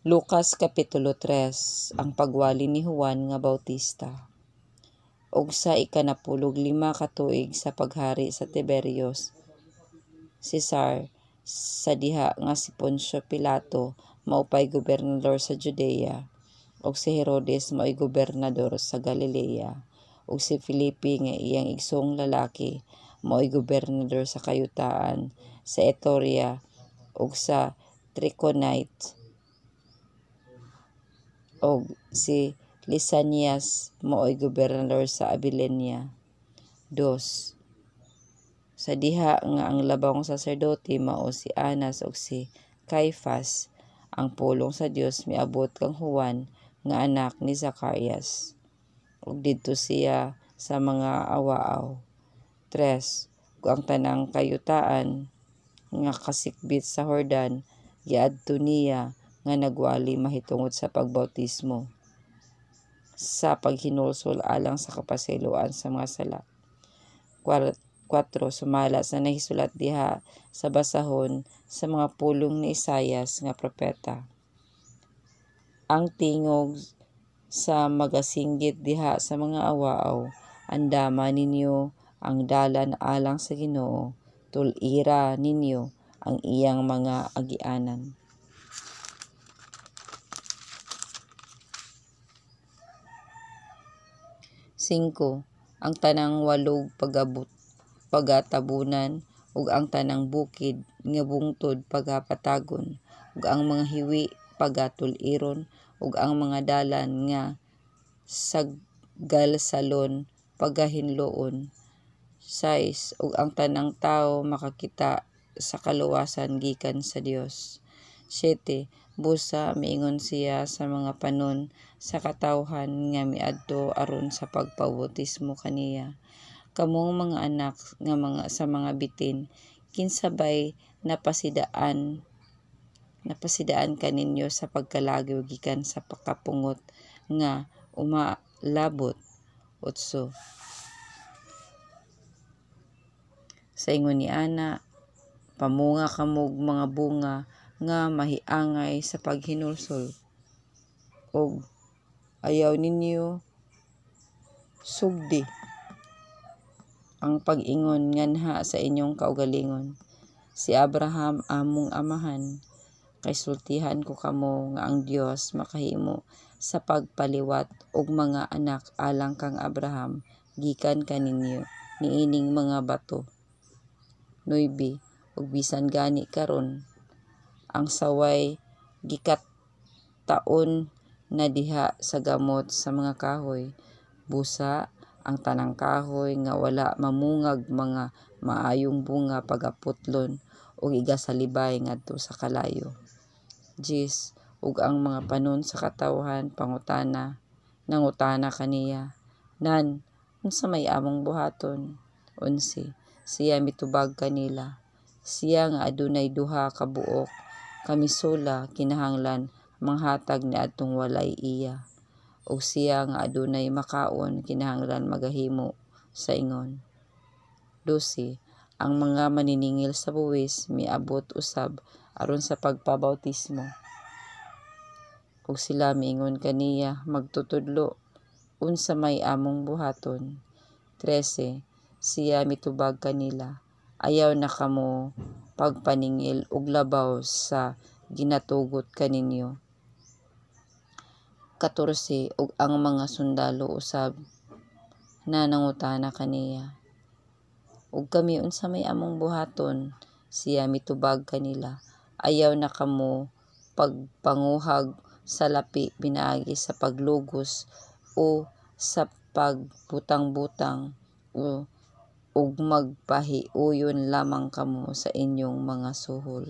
Lucas Kapitulo 3. Ang pagwali ni Juan nga Bautista. Og sa ikanapulog 5 ka tuig sa paghari sa Tiberios Cesar, sa diha nga si Poncio Pilato maupay gobernador sa Judea, og si Herodes mao'y gobernador sa Galilea, og si Felipe nga iyang igsong lalaki mao'y gobernador sa kayutaan sa Etoria og sa Trichonite, og si Lisanias mao'y gobernador sa Abilenia. 2. Sa diha nga ang labang saserdote mao si Anas og si Caifas, ang pulong sa Dios miabot kang Juan nga anak ni Zacarias, og didto siya sa mga awaaw. 3. Ug ang tanang kayutaan nga kasikbit sa Jordan giadto niya nga nagwali mahitungod sa pagbautismo sa paghinulsol alang sa kapasayloan sa mga sala. 4. Sumala sa nahisulat diha sa basahon sa mga pulong ni Isaias nga propeta. Ang tingog sa magasinggit diha sa mga awaaw, andama ninyo ang dalan alang sa Ginoo, tul-ira ninyo ang iyang mga agianan. 5. Ang tanang walog pagatabunan ug ang tanang bukid nga bungtod pagapatagon, ug ang mga hiwi pagatul-iron, ug ang mga dalan nga saggalsalon pagahinloon. 6. Ug ang tanang tawo makakita sa kaluwasan gikan sa Dios. 7. Busa miingon siya sa mga panon sa katawhan nga miadto aron sa pagpabautismo kaniya. Kamong mga anak nga sa mga bitin, kinsabay napasidaan kaninyo sa pagkalagyo gikan sa pakapungot nga umalabot. 8. Sa ingon ni ana, pamunga kamog mga bunga nga mahiangay sa paghinulsol, og ayaw ninyo sugdi ang pag-ingon nganha sa inyong kaugalingon. Si Abraham among amahan, kay sultihan ko kamo nga ang Dios makahimo sa pagpaliwat og mga anak alang kang Abraham gikan kaninyo niining mga bato. 9. Ug bisan gani karon ang saway gikataon na diha sa gamot sa mga kahoy, busa ang tanang kahoy nga wala mamungag mga maayong bunga pagaputlon o igasalibay ngadto sa kalayo. 10. Ug ang mga panon sa katawhan nangutana kaniya, nan, unsa may among buhaton? 11. Siya mitubag kanila, siya nga adunay duha ka buok kamisula kinahanglan manghatag niadtong walay iya, o siya nga adunay makaon kinahanglan magahimo sa ingon. 12. Ang mga maniningil sa buwis miabot usab aron sa pagpabautismo, ug sila miingon kaniya magtutudlo, unsa may among buhaton. 13. Siya mitubag kanila, ayaw na kamo pagpaningil og labaw sa ginatugot kaninyo. 14. Ug ang mga sundalo usab na nangutana kaniya, ug kami unsa may among buhaton? Siya mitubag kanila, ayaw na kamo pagpanguhag sa lapi pinaagi sa paglugos o sa pagbutang-butang, ug magpahiuyon lamang kamo sa inyong mga suhol.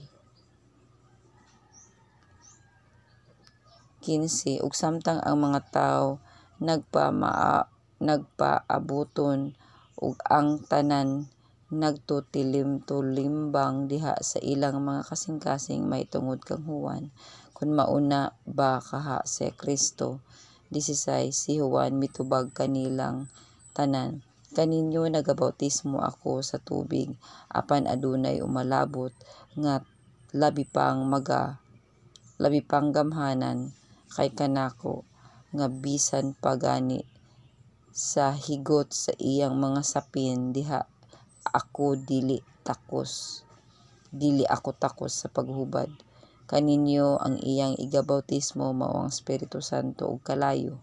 15. Ug samtang ang mga tawo nagpaabuton ug ang tanan nagtutilim-tulimbang diha sa ilang mga kasing-kasing mahitungod kang Juan, kun mauna ba kaha si Kristo. 16. Si Juan mitubag kanilang tanan, kaninyo nagabautismo ako sa tubig, apan adunay umalabot nga labi pang labi pang gamhanan kay kanako nga bisan pagani sa higot sa iyang mga sapin diha ako dili ako takos sa paghubad. Kaninyo ang iyang igabautismo mao ang Espiritu Santo ug kalayo.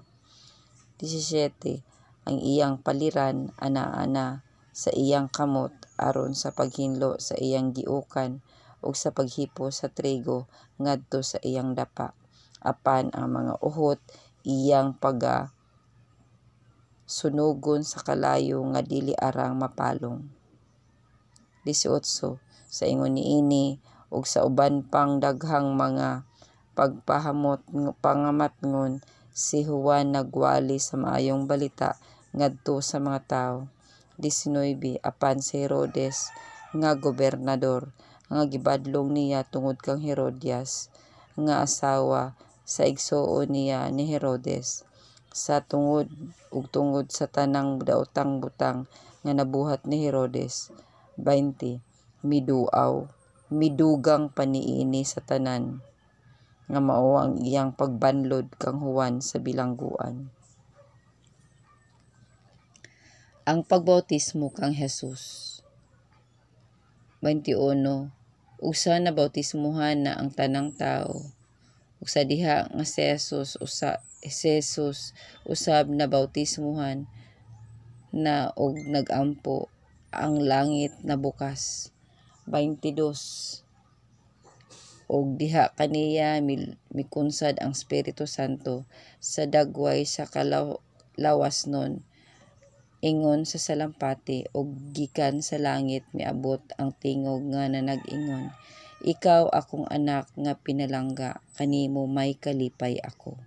17. Ang iyang paliran ana-ana sa iyang kamot aron sa paghinlo sa iyang giukan ug sa paghipo sa trigo ngadto sa iyang dapa. Apan ang mga uhot iyang sunugon sa kalayo nga dili arang mapalong. 18. Sa ingon niini ug sa uban pang daghang mga pangamatngon si Juan nagwali sa maayong balita ngadto sa mga tawo. 19. Apan si Herodes nga gobernador nga gibadlong niya tungod kang Herodias nga asawa sa igsuon niya ni Herodes sa tungod sa tanang daotang butang nga nabuhat ni Herodes. 20. Midugang paniini sa tanan nga mao ang iyang pagbanlod kang Juan sa bilangguan. Ang pagbautismo kang Jesus. 21. Usa na bautismuhan na ang tanang tao. Ug sa diha nga si Jesus usab na bautismuhan na og nagampo ang langit na bukas. 22. Og diha kaniya mikunsad ang Espiritu Santo sa dagway sa kalawasnon ingon sa salampati og gikan sa langit miabot ang tingog nga nanag-ingon, ikaw akong anak nga pinalangga, kanimo may kalipay ako.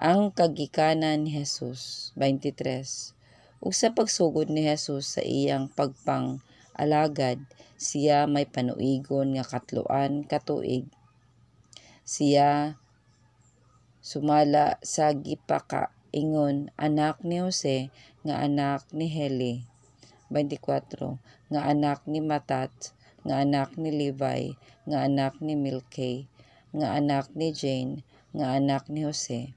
Ang kagikanan ni Jesus. 23. Ug sa pagsugod ni Jesus sa iyang pagpang-alagad, siya may panuigon nga 3 ka tuig. Siya sumala sa gipakaingon anak ni Jose nga anak ni Heli. 24. Nga anak ni Matat, nga anak ni Levi, nga anak ni Milkay, nga anak ni Jane, nga anak ni Jose.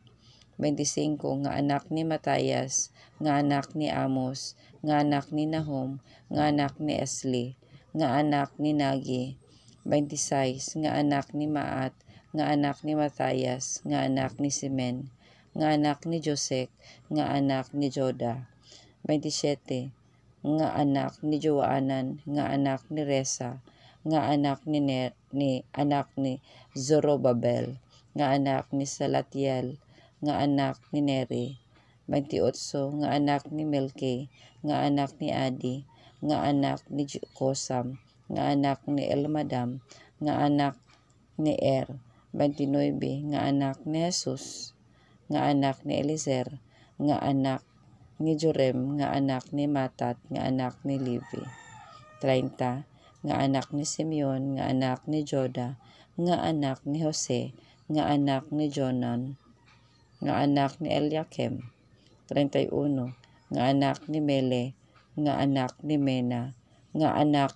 25. Nga anak ni Matayas, nga anak ni Amos, nga anak ni Nahum, nga anak ni Esli, nga anak ni Nagi. 26. Nga anak ni Maat, nga anak ni Matayas, nga anak ni Simen, nga anak ni Josek, nga anak ni Joda. 27. Nga anak ni Joanan, nga anak ni Resa, nga anak ni Zorobabel, nga anak ni Salatiel, nga anak ni Neri. 28. Nga anak ni Melki, nga anak ni Adi, nga anak ni Kosam, nga anak ni Elmadam, nga anak ni Er. 29. Nga anak ni Jesus, nga anak ni Eliezer, nga anak ni Jorem, nga anak ni Matat, nga anak ni Levi. 30. Nga anak ni Simeon, nga anak ni Joda, nga anak ni Jose, nga anak ni Jonan, nga anak ni Eliakim. 31. Nga anak ni Mele, nga anak ni Mena, nga anak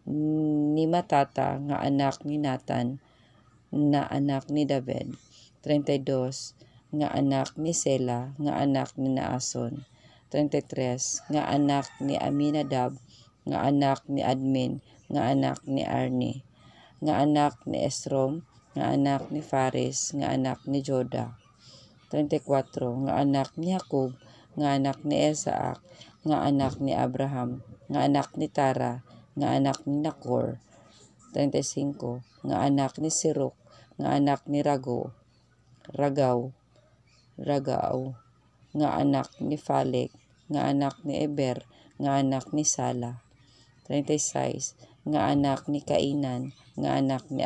ni Matata, nga anak ni Natan, na anak ni David. 32. Nga anak ni Sela, nga anak ni Naason. 33. Nga anak ni Aminadab, nga anak ni Admin, nga anak ni Arni, nga anak ni Esrom, nga anak ni Faris, nga anak ni Joda. 34. Nga anak ni Jacob, nga anak ni Isaac, nga anak ni Abraham, nga anak ni Tara, nga anak ni Nakor. 35. Nga anak ni Siruk, nga anak ni Ragaw, nga anak ni Falek, nga anak ni Eber, nga anak ni Sala. 36. Nga anak ni Kainan, nga anak ni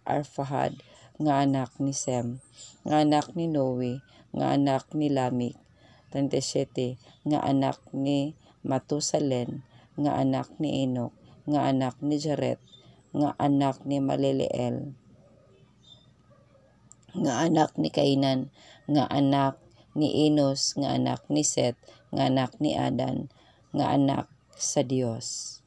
Arfahad, nga anak ni Sem, nga anak ni Noe, nga anak ni Lamik. 37. Nga anak ni Matusalen, nga anak ni Enok, nga anak ni Jaret, nga anak ni Maleleel, nga anak ni Kainan, nga anak ni Enos, nga anak ni Set, nga anak ni Adan, nga anak sa Dios.